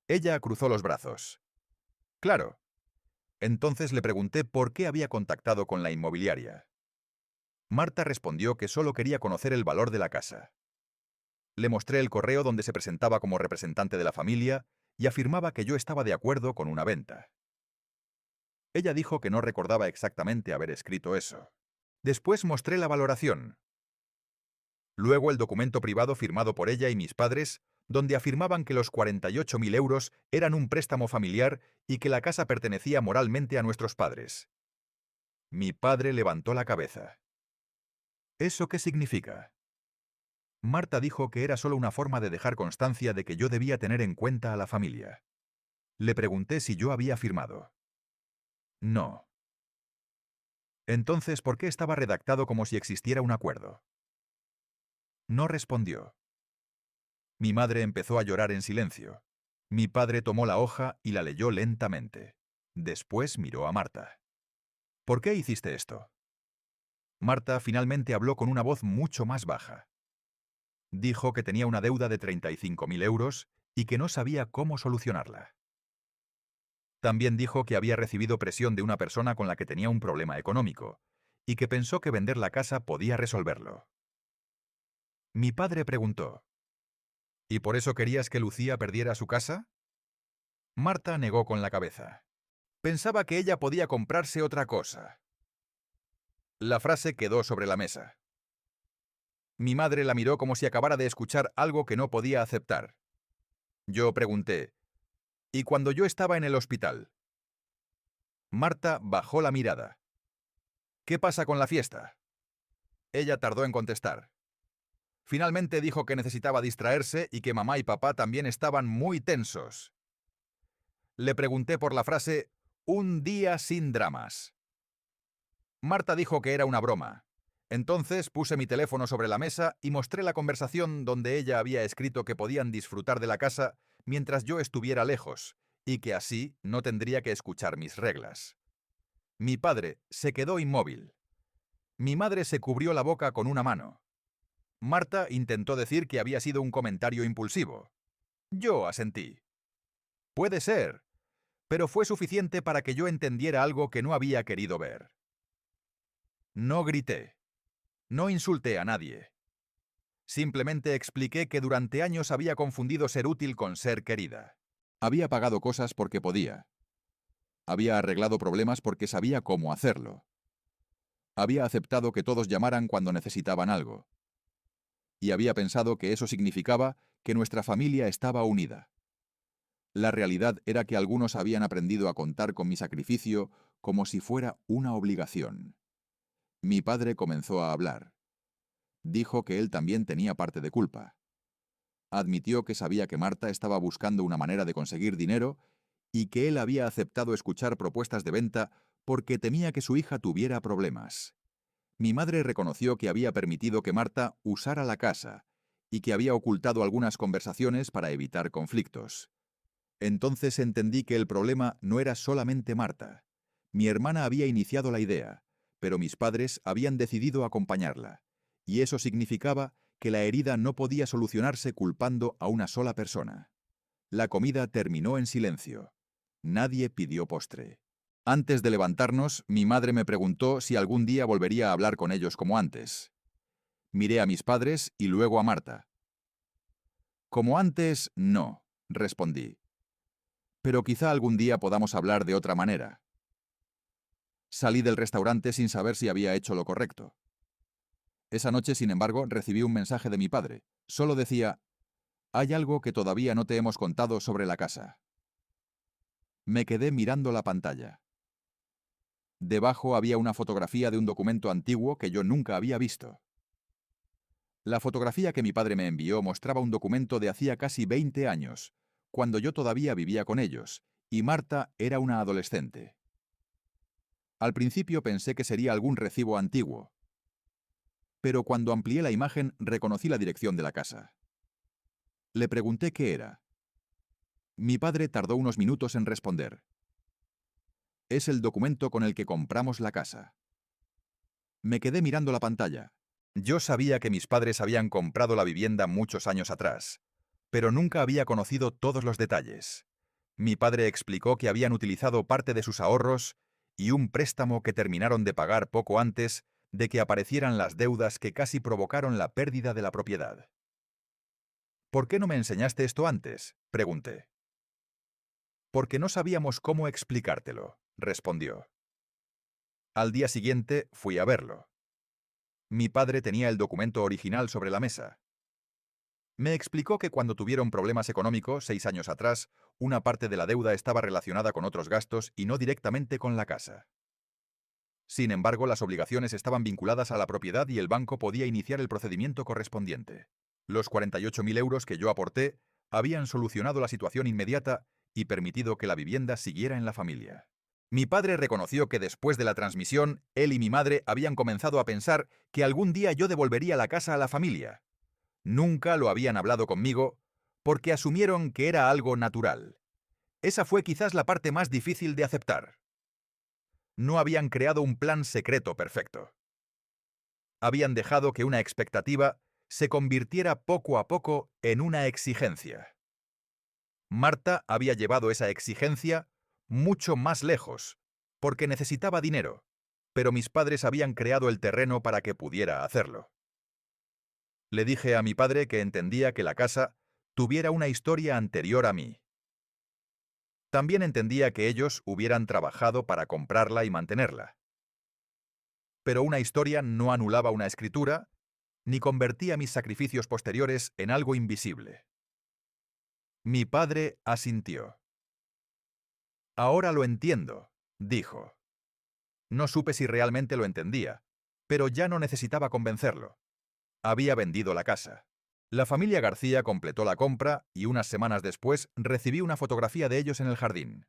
Ella cruzó los brazos. Claro. Entonces le pregunté por qué había contactado con la inmobiliaria. Marta respondió que solo quería conocer el valor de la casa. Le mostré el correo donde se presentaba como representante de la familia y afirmaba que yo estaba de acuerdo con una venta. Ella dijo que no recordaba exactamente haber escrito eso. Después mostré la valoración. Luego el documento privado firmado por ella y mis padres, donde afirmaban que los 48.000 euros eran un préstamo familiar y que la casa pertenecía moralmente a nuestros padres. Mi padre levantó la cabeza. ¿Eso qué significa? Marta dijo que era solo una forma de dejar constancia de que yo debía tener en cuenta a la familia. Le pregunté si yo había firmado. No. Entonces, ¿por qué estaba redactado como si existiera un acuerdo? No respondió. Mi madre empezó a llorar en silencio. Mi padre tomó la hoja y la leyó lentamente. Después miró a Marta. ¿Por qué hiciste esto? Marta finalmente habló con una voz mucho más baja. Dijo que tenía una deuda de 35.000 euros y que no sabía cómo solucionarla. También dijo que había recibido presión de una persona con la que tenía un problema económico y que pensó que vender la casa podía resolverlo. Mi padre preguntó, ¿y por eso querías que Lucía perdiera su casa? Marta negó con la cabeza. Pensaba que ella podía comprarse otra cosa. La frase quedó sobre la mesa. Mi madre la miró como si acabara de escuchar algo que no podía aceptar. Yo pregunté, ¿y cuando yo estaba en el hospital? Marta bajó la mirada. ¿Qué pasa con la fiesta? Ella tardó en contestar. Finalmente dijo que necesitaba distraerse y que mamá y papá también estaban muy tensos. Le pregunté por la frase, un día sin dramas. Marta dijo que era una broma. Entonces puse mi teléfono sobre la mesa y mostré la conversación donde ella había escrito que podían disfrutar de la casa mientras yo estuviera lejos, y que así no tendría que escuchar mis reglas. Mi padre se quedó inmóvil. Mi madre se cubrió la boca con una mano. Marta intentó decir que había sido un comentario impulsivo. Yo asentí. Puede ser, pero fue suficiente para que yo entendiera algo que no había querido ver. No grité. No insulté a nadie. Simplemente expliqué que durante años había confundido ser útil con ser querida. Había pagado cosas porque podía. Había arreglado problemas porque sabía cómo hacerlo. Había aceptado que todos llamaran cuando necesitaban algo. Y había pensado que eso significaba que nuestra familia estaba unida. La realidad era que algunos habían aprendido a contar con mi sacrificio como si fuera una obligación. Mi padre comenzó a hablar. Dijo que él también tenía parte de culpa. Admitió que sabía que Marta estaba buscando una manera de conseguir dinero y que él había aceptado escuchar propuestas de venta porque temía que su hija tuviera problemas. Mi madre reconoció que había permitido que Marta usara la casa y que había ocultado algunas conversaciones para evitar conflictos. Entonces entendí que el problema no era solamente Marta. Mi hermana había iniciado la idea, pero mis padres habían decidido acompañarla, y eso significaba que la herida no podía solucionarse culpando a una sola persona. La comida terminó en silencio. Nadie pidió postre. Antes de levantarnos, mi madre me preguntó si algún día volvería a hablar con ellos como antes. Miré a mis padres y luego a Marta. Como antes, no, respondí. Pero quizá algún día podamos hablar de otra manera. Salí del restaurante sin saber si había hecho lo correcto. Esa noche, sin embargo, recibí un mensaje de mi padre. Solo decía, hay algo que todavía no te hemos contado sobre la casa. Me quedé mirando la pantalla. Debajo había una fotografía de un documento antiguo que yo nunca había visto. La fotografía que mi padre me envió mostraba un documento de hacía casi 20 años, cuando yo todavía vivía con ellos, y Marta era una adolescente. Al principio pensé que sería algún recibo antiguo, pero cuando amplié la imagen reconocí la dirección de la casa. Le pregunté qué era. Mi padre tardó unos minutos en responder. Es el documento con el que compramos la casa. Me quedé mirando la pantalla. Yo sabía que mis padres habían comprado la vivienda muchos años atrás, pero nunca había conocido todos los detalles. Mi padre explicó que habían utilizado parte de sus ahorros y un préstamo que terminaron de pagar poco antes de que aparecieran las deudas que casi provocaron la pérdida de la propiedad. ¿Por qué no me enseñaste esto antes?, pregunté. Porque no sabíamos cómo explicártelo, respondió. Al día siguiente fui a verlo. Mi padre tenía el documento original sobre la mesa. Me explicó que cuando tuvieron problemas económicos 6 años atrás, una parte de la deuda estaba relacionada con otros gastos y no directamente con la casa. Sin embargo, las obligaciones estaban vinculadas a la propiedad y el banco podía iniciar el procedimiento correspondiente. Los 48.000 euros que yo aporté habían solucionado la situación inmediata y permitido que la vivienda siguiera en la familia. Mi padre reconoció que después de la transmisión, él y mi madre habían comenzado a pensar que algún día yo devolvería la casa a la familia. Nunca lo habían hablado conmigo porque asumieron que era algo natural. Esa fue quizás la parte más difícil de aceptar. No habían creado un plan secreto perfecto. Habían dejado que una expectativa se convirtiera poco a poco en una exigencia. Marta había llevado esa exigencia mucho más lejos, porque necesitaba dinero, pero mis padres habían creado el terreno para que pudiera hacerlo. Le dije a mi padre que entendía que la casa tuviera una historia anterior a mí. También entendía que ellos hubieran trabajado para comprarla y mantenerla. Pero una historia no anulaba una escritura, ni convertía mis sacrificios posteriores en algo invisible. Mi padre asintió. Ahora lo entiendo, dijo. No supe si realmente lo entendía, pero ya no necesitaba convencerlo. Había vendido la casa. La familia García completó la compra y unas semanas después recibí una fotografía de ellos en el jardín.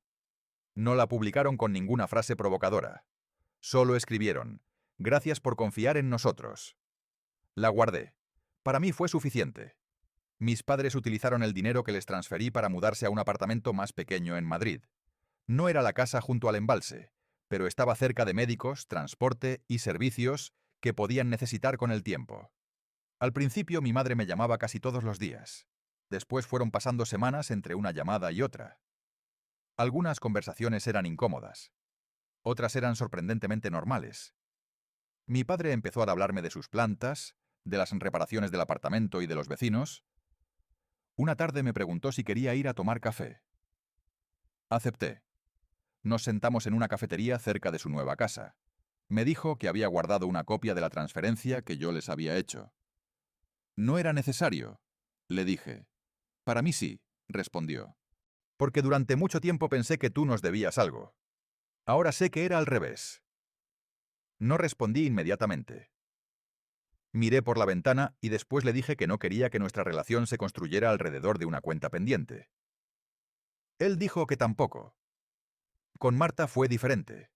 No la publicaron con ninguna frase provocadora. Solo escribieron: «Gracias por confiar en nosotros». La guardé. Para mí fue suficiente. Mis padres utilizaron el dinero que les transferí para mudarse a un apartamento más pequeño en Madrid. No era la casa junto al embalse, pero estaba cerca de médicos, transporte y servicios que podían necesitar con el tiempo. Al principio mi madre me llamaba casi todos los días. Después fueron pasando semanas entre una llamada y otra. Algunas conversaciones eran incómodas. Otras eran sorprendentemente normales. Mi padre empezó a hablarme de sus plantas, de las reparaciones del apartamento y de los vecinos. Una tarde me preguntó si quería ir a tomar café. Acepté. Nos sentamos en una cafetería cerca de su nueva casa. Me dijo que había guardado una copia de la transferencia que yo les había hecho. No era necesario, le dije. Para mí sí, respondió. Porque durante mucho tiempo pensé que tú nos debías algo. Ahora sé que era al revés. No respondí inmediatamente. Miré por la ventana y después le dije que no quería que nuestra relación se construyera alrededor de una cuenta pendiente. Él dijo que tampoco. Con Marta fue diferente.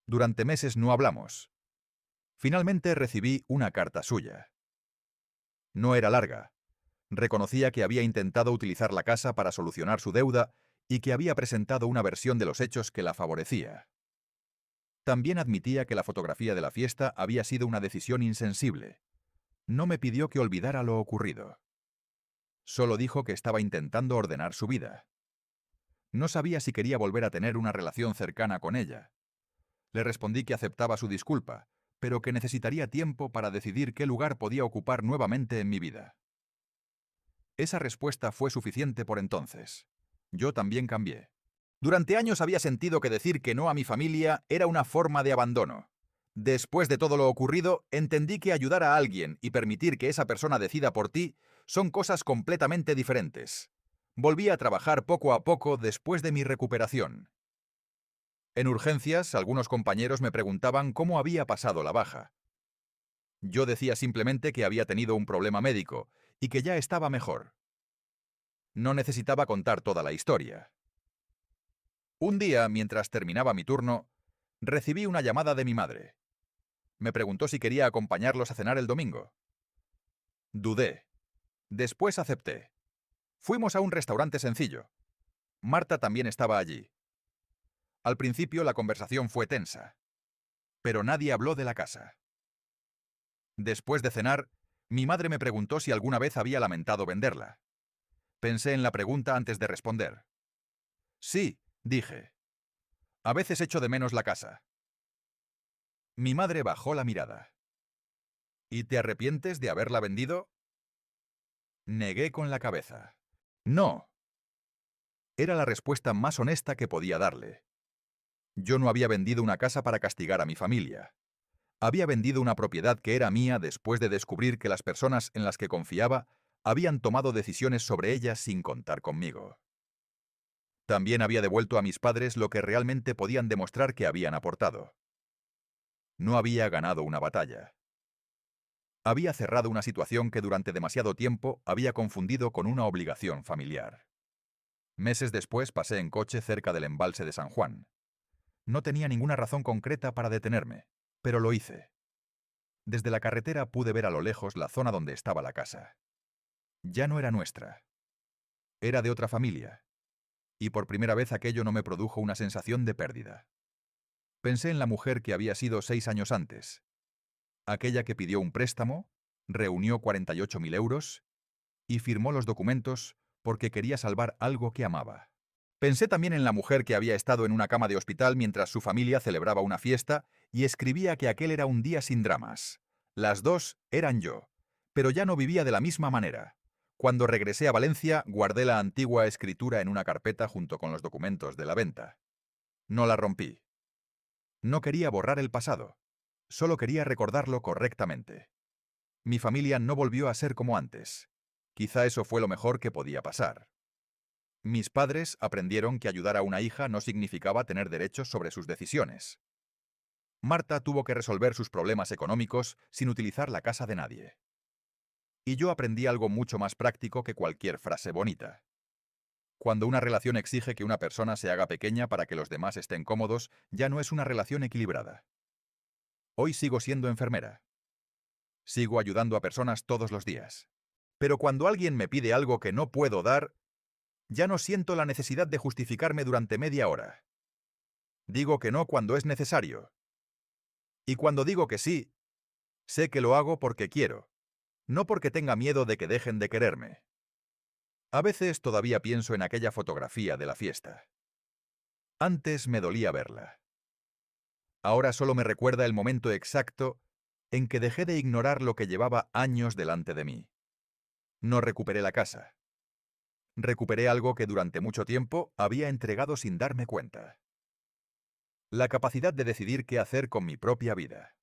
Durante meses no hablamos. Finalmente recibí una carta suya. No era larga. Reconocía que había intentado utilizar la casa para solucionar su deuda y que había presentado una versión de los hechos que la favorecía. También admitía que la fotografía de la fiesta había sido una decisión insensible. No me pidió que olvidara lo ocurrido. Solo dijo que estaba intentando ordenar su vida. No sabía si quería volver a tener una relación cercana con ella. Le respondí que aceptaba su disculpa, pero que necesitaría tiempo para decidir qué lugar podía ocupar nuevamente en mi vida. Esa respuesta fue suficiente por entonces. Yo también cambié. Durante años había sentido que decir que no a mi familia era una forma de abandono. Después de todo lo ocurrido, entendí que ayudar a alguien y permitir que esa persona decida por ti son cosas completamente diferentes. Volví a trabajar poco a poco después de mi recuperación. En urgencias, algunos compañeros me preguntaban cómo había pasado la baja. Yo decía simplemente que había tenido un problema médico y que ya estaba mejor. No necesitaba contar toda la historia. Un día, mientras terminaba mi turno, recibí una llamada de mi madre. Me preguntó si quería acompañarlos a cenar el domingo. Dudé. Después acepté. Fuimos a un restaurante sencillo. Marta también estaba allí. Al principio la conversación fue tensa, pero nadie habló de la casa. Después de cenar, mi madre me preguntó si alguna vez había lamentado venderla. Pensé en la pregunta antes de responder. Sí, dije. A veces echo de menos la casa. Mi madre bajó la mirada. ¿Y te arrepientes de haberla vendido? Negué con la cabeza. No. Era la respuesta más honesta que podía darle. Yo no había vendido una casa para castigar a mi familia. Había vendido una propiedad que era mía después de descubrir que las personas en las que confiaba habían tomado decisiones sobre ella sin contar conmigo. También había devuelto a mis padres lo que realmente podían demostrar que habían aportado. No había ganado una batalla. Había cerrado una situación que durante demasiado tiempo había confundido con una obligación familiar. Meses después pasé en coche cerca del embalse de San Juan. No tenía ninguna razón concreta para detenerme, pero lo hice. Desde la carretera pude ver a lo lejos la zona donde estaba la casa. Ya no era nuestra. Era de otra familia. Y por primera vez aquello no me produjo una sensación de pérdida. Pensé en la mujer que había sido 6 años antes. Aquella que pidió un préstamo, reunió 48.000 euros y firmó los documentos porque quería salvar algo que amaba. Pensé también en la mujer que había estado en una cama de hospital mientras su familia celebraba una fiesta y escribía que aquel era un día sin dramas. Las dos eran yo, pero ya no vivía de la misma manera. Cuando regresé a Valencia, guardé la antigua escritura en una carpeta junto con los documentos de la venta. No la rompí. No quería borrar el pasado, solo quería recordarlo correctamente. Mi familia no volvió a ser como antes. Quizá eso fue lo mejor que podía pasar. Mis padres aprendieron que ayudar a una hija no significaba tener derechos sobre sus decisiones. Marta tuvo que resolver sus problemas económicos sin utilizar la casa de nadie. Y yo aprendí algo mucho más práctico que cualquier frase bonita. Cuando una relación exige que una persona se haga pequeña para que los demás estén cómodos, ya no es una relación equilibrada. Hoy sigo siendo enfermera. Sigo ayudando a personas todos los días. Pero cuando alguien me pide algo que no puedo dar, ya no siento la necesidad de justificarme durante media hora. Digo que no cuando es necesario. Y cuando digo que sí, sé que lo hago porque quiero, no porque tenga miedo de que dejen de quererme. A veces todavía pienso en aquella fotografía de la fiesta. Antes me dolía verla. Ahora solo me recuerda el momento exacto en que dejé de ignorar lo que llevaba años delante de mí. No recuperé la casa. Recuperé algo que durante mucho tiempo había entregado sin darme cuenta. La capacidad de decidir qué hacer con mi propia vida.